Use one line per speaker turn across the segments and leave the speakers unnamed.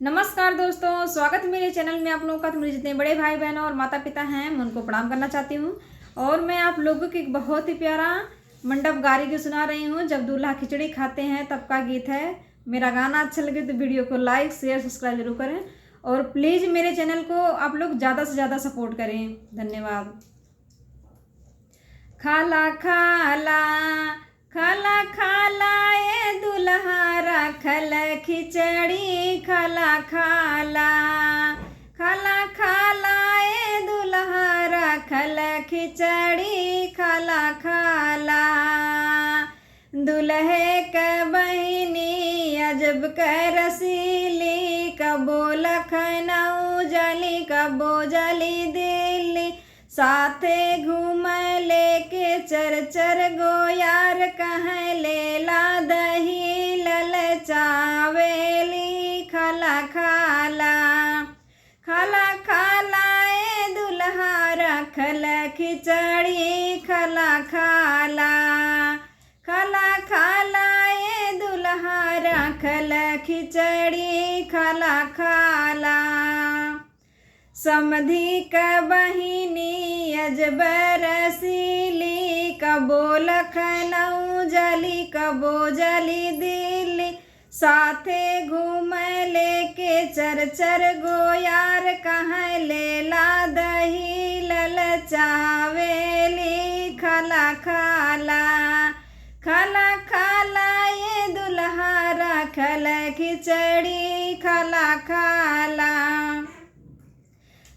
नमस्कार दोस्तों, स्वागत है मेरे चैनल में आप लोगों का। तो मेरे जितने बड़े भाई बहन और माता पिता हैं मैं उनको प्रणाम करना चाहती हूँ। और मैं आप लोगों को एक बहुत ही प्यारा मंडप गारी गीत सुना रही हूँ। जब दूल्हा खिचड़ी खाते हैं तब का गीत है। मेरा गाना अच्छा लगे तो वीडियो को लाइक शेयर सब्सक्राइब जरूर करें और प्लीज़ मेरे चैनल को आप लोग ज़्यादा से ज़्यादा सपोर्ट करें। धन्यवाद। खाला खाला खाला खाला ए दुल्हा राखल खिचड़ी खाला खाला खाला खाला ए दुल्हा राखल खिचड़ी खाला खाला। दुल्हे क बहिनी अजब क रसीली, कबो लखनऊ जली कबो जली दिल्ली, साथे घूम लेके चर चर गोयार कह लेला दही ललचावेली खाला खाला खाला खाला ए दुल्हा रखल खिचड़ी खाला खाला खाला खाला ए दुल्हा रखल खिचड़ी खाला खाला। समधी क बहिनी अजब रसीली, कबो लखनऊ जली कबो जली दिल्ली, साथे घूम लेके चर चर गोयार कह लेला दही ललचावेली खाला खाला खाला खाला ये दुल्हा रखल खिचड़ी खाला खाला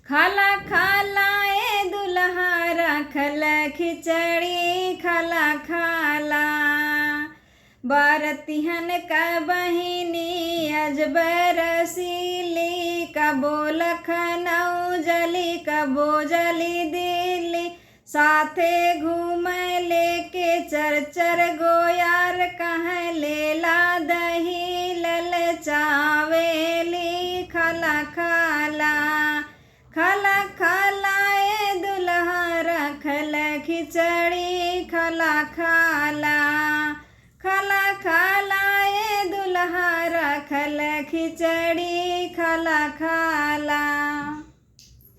खाला खाला ए दुल्हा रखल खिचड़ी खाला खाला। बारतिहन क बहिनी अजब रसीली, कबो लखनऊ जली कबो जली दिल्ली, साथे घूम लेके चर चर गोयार कह लेला दही ललचावेली खाला खाला खाला खाला ए दुल्हा रखल खिचड़ी खाला खाला खाला खाला ए दुल्हा रखल खिचड़ी खाला खाला।